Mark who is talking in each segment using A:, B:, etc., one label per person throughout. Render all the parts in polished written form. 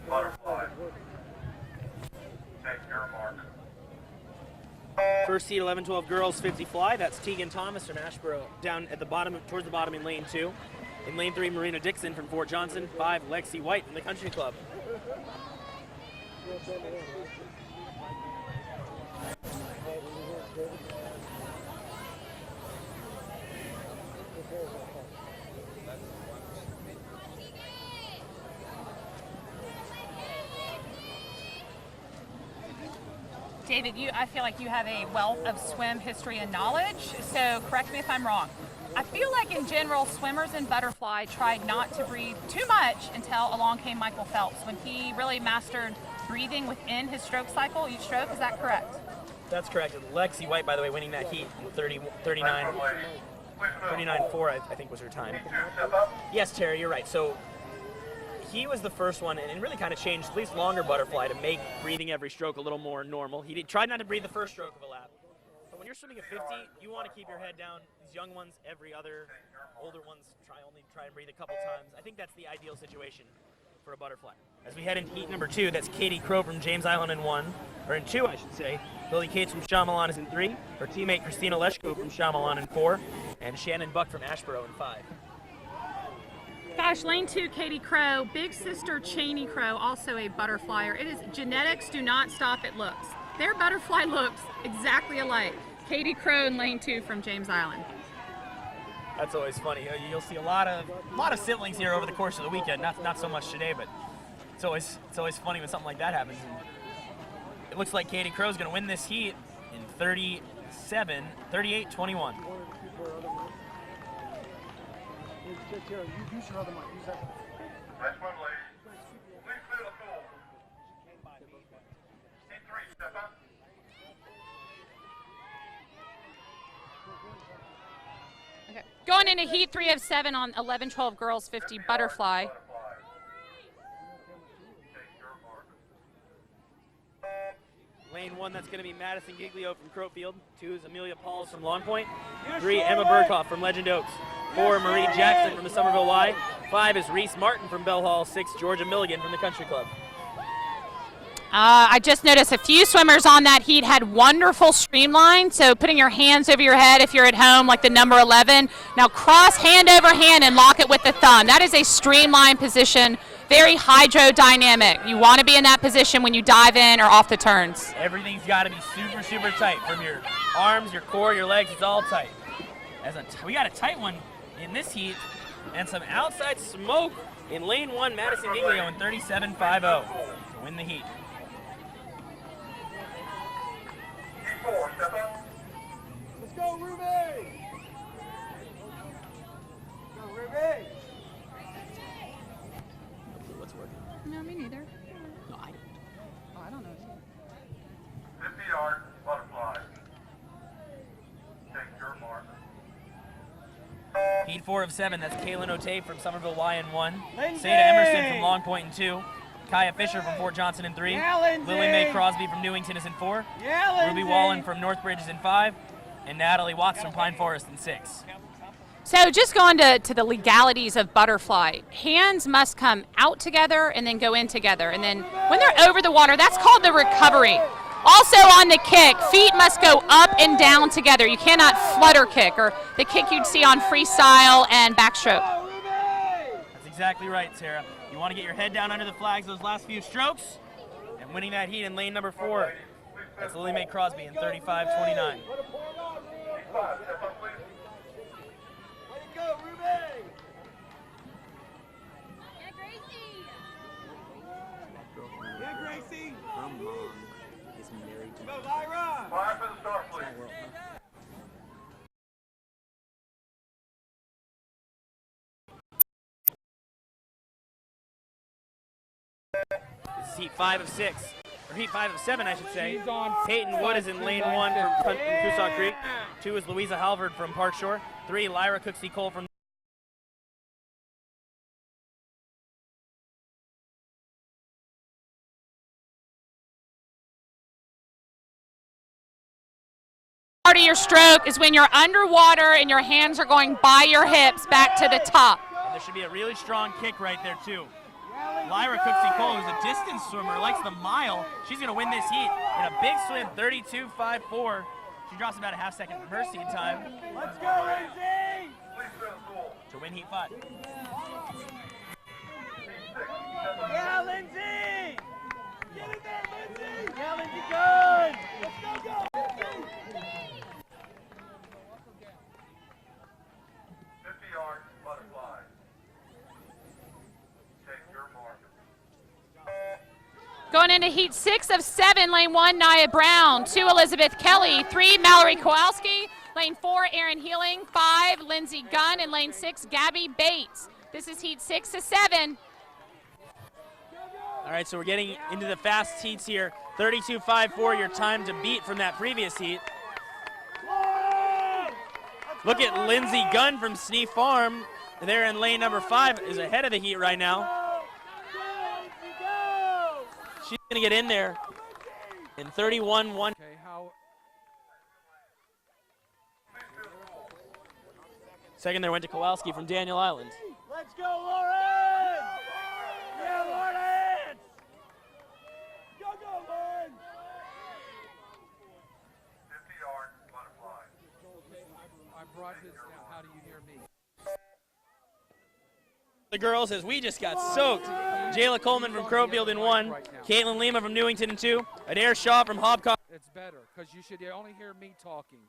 A: butterfly. Take your mark.
B: First seed 11-12 girls 50 fly. That's Tegan Thomas from Ashboro down at the bottom, towards the bottom in lane 2. In lane 3, Marina Dixon from Fort Johnson. 5, Lexi White from the Country Club.
C: David, I feel like you have a wealth of swim history and knowledge, so correct me if I'm wrong. I feel like in general, swimmers in butterfly tried not to breathe too much until along came Michael Phelps, when he really mastered breathing within his stroke cycle, each stroke. Is that correct?
B: That's correct. Lexi White, by the way, winning that heat in 39.4, I think was her time. Yes, Terry, you're right. So he was the first one, and it really kind of changed, at least longer butterfly, to make breathing every stroke a little more normal. He tried not to breathe the first stroke of a lap. But when you're swimming a 50, you want to keep your head down. These young ones, every other. Older ones only try and breathe a couple times. I think that's the ideal situation for a butterfly. As we head into heat number 2, that's Katie Crow from James Island in 1, or in 2, I should say. Lily Cates from Shyamalan is in 3. Her teammate Christina Leshko from Shyamalan in 4, and Shannon Buck from Ashboro in 5.
C: Gosh, lane 2, Katie Crow. Big sister Cheney Crow, also a butterflyer. It is genetics do not stop at looks. Their butterfly looks exactly alike. Katie Crow in lane 2 from James Island.
B: That's always funny. You'll see a lot of siblings here over the course of the weekend. Not so much today, but it's always funny when something like that happens. And it looks like Katie Crow's going to win this heat in 38-21.
A: Nice one, ladies. Please clear the pool. Heat 3, step up.
C: Okay. Going into heat 3 of 7 on 11-12 girls 50 butterfly.
A: Take your mark.
B: Lane 1, that's going to be Madison Giglio from Crowfield. 2 is Amelia Pauls from Long Point. 3, Emma Burkhoff from Legend Oaks. 4, Marie Jackson from the Somerville Y. 5 is Reese Martin from Bell Hall. 6, Georgia Milligan from the Country Club.
C: I just noticed a few swimmers on that heat had wonderful streamline, so putting your hands over your head if you're at home, like the number 11. Now cross hand over hand and lock it with the thumb. That is a streamline position, very hydrodynamic. You want to be in that position when you dive in or off the turns.
B: Everything's got to be super, super tight. From your arms, your core, your legs, it's all tight. We got a tight one in this heat, and some outside smoke in lane 1, Madison Giglio in 37.50 to win the heat.
A: Heat 4, step up.
D: Let's go, Ruby! Go, Ruby!
B: What's working?
C: No, me neither.
B: No, I don't.
C: Oh, I don't know.
A: 50 yard butterfly. Take your mark.
B: Heat 4 of 7, that's Kaylin O'Tay from Somerville Y in 1.
D: Lindsay!
B: Seda Emerson from Long Point in 2. Kaya Fisher from Fort Johnson in 3.
D: Yeah, Lindsay!
B: Lily Mae Crosby from Newington is in 4.
D: Yeah, Lindsay!
B: Ruby Wallen from Northbridge is in 5. And Natalie Watts from Pine Forest in 6.
C: So just going to the legalities of butterfly, hands must come out together and then go in together. And then when they're over the water, that's called the recovery. Also on the kick, feet must go up and down together. You cannot flutter kick, or the kick you'd see on freestyle and backstroke.
B: That's exactly right, Sarah. You want to get your head down under the flags those last few strokes, and winning that heat in lane number 4. That's Lily Mae Crosby in 35.29.
A: Heat 5, step up, please.
D: Way to go, Ruby! Yeah, Gracie!
E: Her mom is married to
D: Go, Lyra!
A: 5 for the start, please.
B: This is heat 5 of 6, or heat 5 of 7, I should say.
D: She's on
B: Peyton Wood is in lane 1 from Coosaw Creek. 2 is Louisa Halvard from Park Shore. 3, Lyra Cooksey Cole from
C: Part of your stroke is when you're underwater and your hands are going by your hips back to the top.
B: And there should be a really strong kick right there, too.
D: Yeah,
B: Lyra Cooksey-Cole, who's a distance swimmer, likes the mile. She's going to win this heat in a big swim, 32.54. She drops about a half second from her seed time.
D: Let's go, Lindsay!
B: To win heat 5.
D: Yeah, Lindsay! Get it there, Lindsay! Yeah, Lindsay, good! Let's go, Lindsay!
A: 50 yards, butterfly. Take your mark.
C: Going into heat 6 of 7, lane 1, Nia Brown. 2, Elizabeth Kelly. 3, Mallory Kowalski. Lane 4, Erin Healing. 5, Lindsey Gunn. And lane 6, Gabby Bates. This is heat 6 of 7.
B: All right, so we're getting into the fast heats here. 32.54, your time to beat from that previous heat. Look at Lindsey Gunn from Sneef Farm. There in lane number 5 is ahead of the heat right now. She's going to get in there in 31.1.
F: Okay, how
B: Second there went to Kowalski from Daniel Island.
D: Let's go, Lawrence! Yeah, Lawrence! Go, Lawrence!
A: 50 yards, butterfly.
F: I brought this down. How do you hear me?
B: The girls, as we just got soaked. Jayla Coleman from Crowfield in 1. Caitlin Lima from Newington in 2. Adair Shaw from Hobcock.
F: It's better because you should only hear me talking.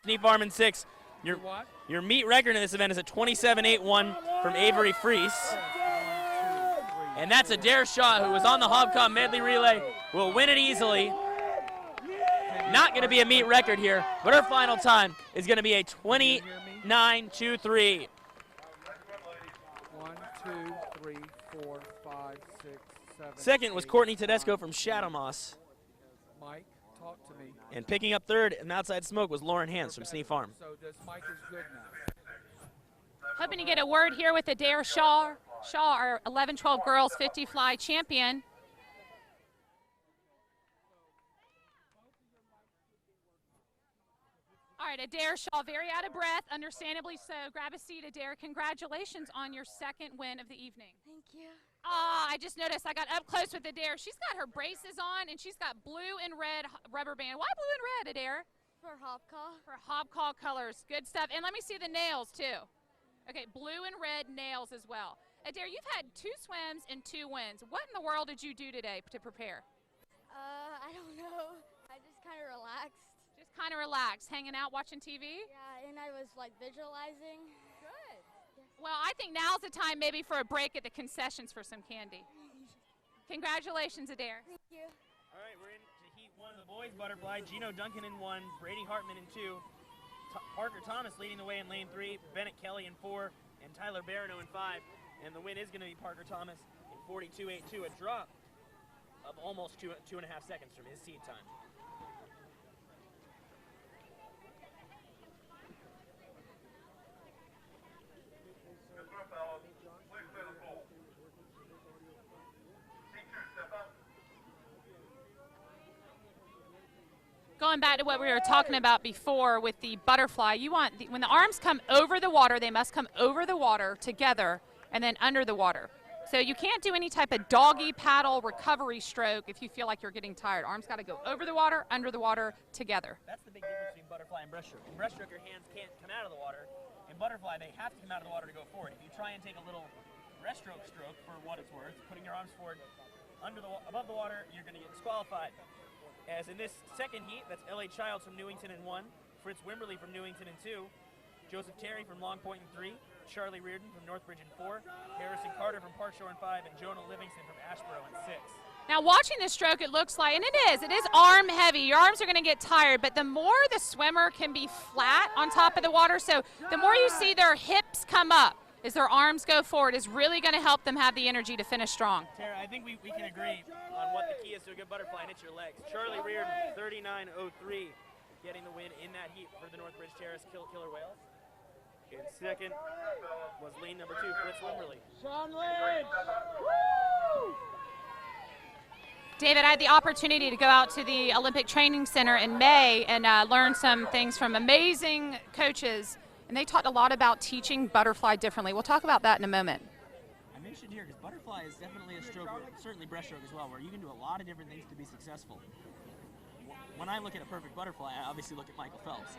B: Sneef Farm in 6.
F: You what?
B: Your meet record in this event is a 27.81 from Avery Freese. And that's Adair Shaw, who was on the Hobcock medley relay, will win it easily. Not going to be a meet record here, but her final time is going to be a 29.23.
F: 1, 2, 3, 4, 5, 6, 7.
B: Second was
F: 8,
B: Courtney Tedesco from Shadow Moss.
F: Mike, talk to me.
B: And picking up third in outside smoke was Lauren Hans from Sneef Farm.
F: So this Mike is good now.
C: Hoping to get a word here with Adair Shaw. Shaw, our 11-12 girls 50 fly champion. All right, Adair Shaw, very out of breath, understandably so. Grab a seat, Adair. Congratulations on your second win of the evening.
G: Thank you.
C: I just noticed I got up close with Adair. She's got her braces on, and she's got blue and red rubber band. Why blue and red, Adair?
G: For Hopcaw.
C: For Hobcaw colors. Good stuff. And let me see the nails, too. Okay, blue and red nails as well. Adair, you've had 2 swims and 2 wins. What in the world did you do today to prepare?
G: I don't know. I just kind of relaxed.
C: Just kind of relaxed, hanging out, watching TV?
G: Yeah, and I was like visualizing.
C: Good. Well, I think now's the time maybe for a break at the concessions for some candy. Congratulations, Adair.
G: Thank you.
B: All right, we're into heat 1 of the boys butterfly. Gino Duncan in 1, Brady Hartman in 2, Parker Thomas leading the way in lane 3, Bennett Kelly in 4, and Tyler Barano in 5. And the win is going to be Parker Thomas in 42.82, a drop of almost 2.5 seconds from his seed time.
A: Good throw, fellas. Please clear the pool. T2, step up.
C: Going back to what we were talking about before with the butterfly, you want when the arms come over the water, they must come over the water together and then under the water. So you can't do any type of doggy paddle recovery stroke if you feel like you're getting tired. Arms got to go over the water, under the water, together.
B: That's the big difference between butterfly and breaststroke. In breaststroke, your hands can't come out of the water. In butterfly, they have to come out of the water to go forward. If you try and take a little breaststroke stroke, for what it's worth, putting your arms forward above the water, you're going to get disqualified. As in this second heat, that's L.A. Childs from Newington in 1, Fritz Wimberly from Newington in 2, Joseph Terry from Long Point in 3, Charlie Reardon from Northbridge in 4, Harrison Carter from Park Shore in 5, and Jonah Livingston from Ashboro in 6.
C: Now watching this stroke, it looks like, and it is arm heavy. Your arms are going to get tired, but the more the swimmer can be flat on top of the water, so the more you see their hips come up as their arms go forward is really going to help them have the energy to finish strong.
B: Tara, I think we can agree on what the key is to a good butterfly, and it's your legs. Charlie Reardon, 39.03, getting the win in that heat for the Northbridge Terrace Killer Whales. And second was lane number 2, Fritz Wimberly.
D: Sean Lynch!
C: David, I had the opportunity to go out to the Olympic Training Center in May and learn some things from amazing coaches, and they talked a lot about teaching butterfly differently. We'll talk about that in a moment.
B: interested here because butterfly is definitely a stroke, certainly breaststroke as well, where you can do a lot of different things to be successful. When I look at a perfect butterfly, I obviously look at Michael Phelps.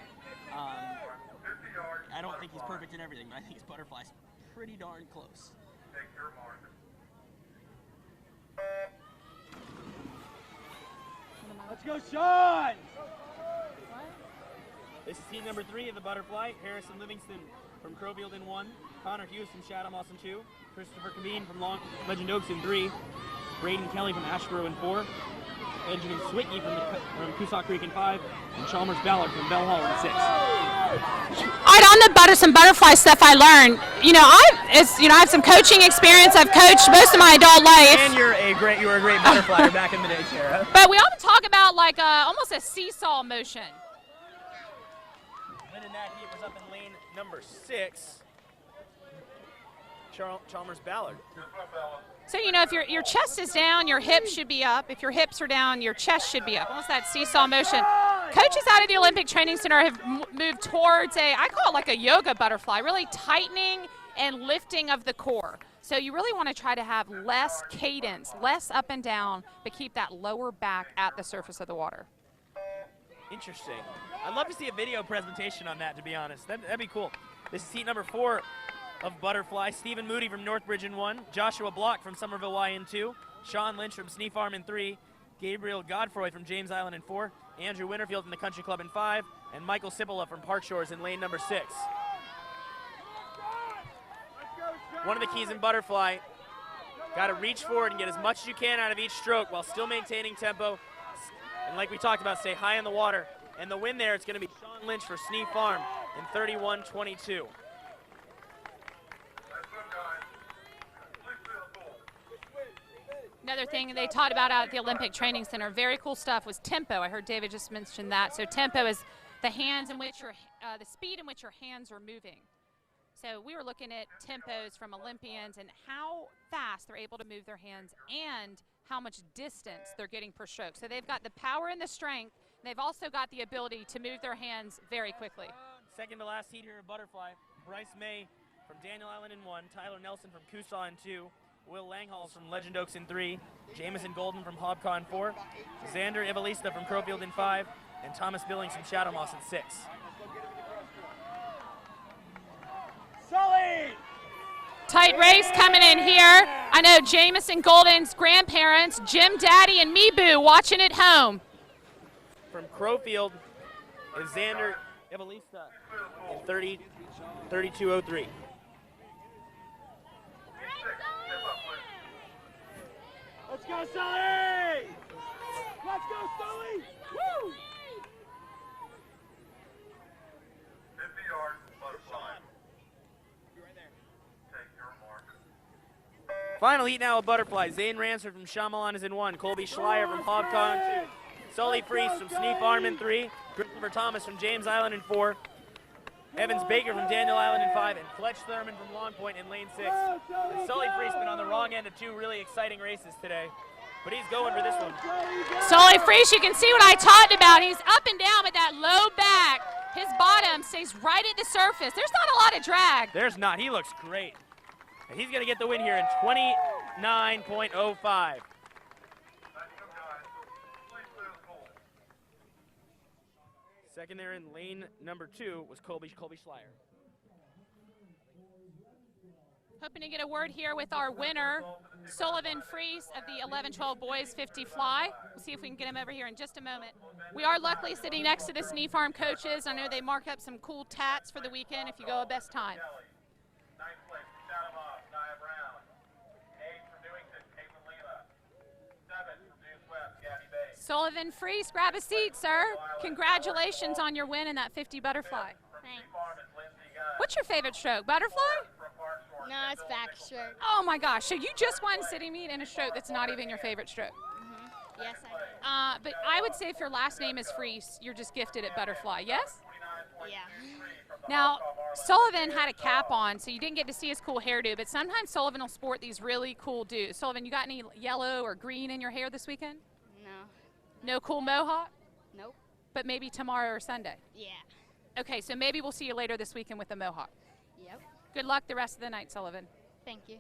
B: I don't think he's perfect in everything, but I think his butterfly's pretty darn close.
A: Take your mark.
D: Let's go, Sean!
B: This is team number 3 of the butterfly. Harrison Livingston from Crowfield in 1, Connor Hughes from Chatham in 2, Christopher Cabine from Legend Oaks in 3, Braden Kelly from Ashboro in 4, Benjamin Switney from Coosaw Creek in 5, and Chalmers Ballard from Bell Hall in 6.
C: All right, on the some butterfly stuff I learned. I have some coaching experience. I've coached most of my adult life.
B: And you were a great butterflyer back in the day, Tara.
C: But we often talk about like almost a seesaw motion.
B: Winning that heat was up in lane number 6, Chalmers Ballard.
C: So, if your chest is down, your hips should be up. If your hips are down, your chest should be up. Almost that seesaw motion. Coaches out of the Olympic Training Center have moved towards I call it like a yoga butterfly, really tightening and lifting of the core. So you really want to try to have less cadence, less up and down, but keep that lower back at the surface of the water.
B: Interesting. I'd love to see a video presentation on that, to be honest. That'd be cool. This is heat number 4 of butterfly. Stephen Moody from Northbridge in 1, Joshua Block from Somerville Y in 2, Sean Lynch from Sneak Farm in 3, Gabriel Godfroy from James Island in 4, Andrew Winterfield from the Country Club in 5, and Michael Cipolla from Park Shores in lane number 6. One of the keys in butterfly, got to reach forward and get as much as you can out of each stroke while still maintaining tempo. And like we talked about, stay high in the water. And the win there, it's going to be Sean Lynch for Sneak Farm in 31-22.
C: Another thing they taught about out at the Olympic Training Center, very cool stuff, was tempo. I heard David just mention that. So tempo is the hands in which the speed in which your hands are moving. So we were looking at tempos from Olympians and how fast they're able to move their hands and how much distance they're getting per stroke. So they've got the power and the strength. And they've also got the ability to move their hands very quickly.
B: Second to last heat here at butterfly, Bryce May from Daniel Island in 1, Tyler Nelson from Coosaw in 2, Will Langhals from Legend Oaks in 3, Jamison Golden from Hobcaw in 4, Xander Evangelista from Crowfield in 5, and Thomas Billings from Chatham in 6.
D: Sully!
C: Tight race coming in here. I know Jamison Golden's grandparents, Jim Daddy and Meeboo, watching at home.
B: From Crowfield is Xander Evangelista in 32:03.
D: Let's go, Sully! Let's go, Sully! Woo!
A: 50 yards, butterfly. Take your mark.
B: Final heat now of butterfly. Zane Ransford from Shyamalan is in 1, Colby Schleier from Hobcaw in 2, Sully Freese from Sneak Farm in 3, Christopher Thomas from James Island in 4, Evans Baker from Daniel Island in 5, and Fletch Thurman from Long Point in lane 6. And Sully Freese been on the wrong end of 2 really exciting races today, but he's going for this one.
C: Sully Freese, you can see what I talked about. He's up and down with that low back. His bottom stays right at the surface. There's not a lot of drag.
B: There's not. He looks great. And he's going to get the win here in 29.05. Second there in lane number 2 was Colby Schleier.
C: Hoping to get a word here with our winner, Sullivan Freese of the 11-12 boys 50 fly. We'll see if we can get him over here in just a moment. We are luckily sitting next to the Sneak Farm coaches. I know they mark up some cool tats for the weekend if you go a best time.
A: Ninth place, Shadow Nia Brown. 8 from Newington, Caitlin Lima. 7 from Deuce West, Gabby Bates.
C: Sullivan Freese, grab a seat, sir. Congratulations on your win in that 50 butterfly.
G: Thanks.
C: What's your favorite stroke, butterfly?
G: No, it's backstroke.
C: Oh my gosh, so you just won city meet in a stroke that's not even your favorite stroke.
G: Yes, I
C: But I would say if your last name is Freese, you're just gifted at butterfly, yes?
G: do. Yeah.
C: Now, Sullivan had a cap on, so you didn't get to see his cool hairdo, but sometimes Sullivan will sport these really cool dudes. Sullivan, you got any yellow or green in your hair this weekend?
G: No.
C: No cool mohawk?
G: Nope.
C: But maybe tomorrow or Sunday.
G: Yeah.
C: Okay, so maybe we'll see you later this weekend with the mohawk.
G: Yep.
C: Good luck the rest of the night, Sullivan.
G: Thank you.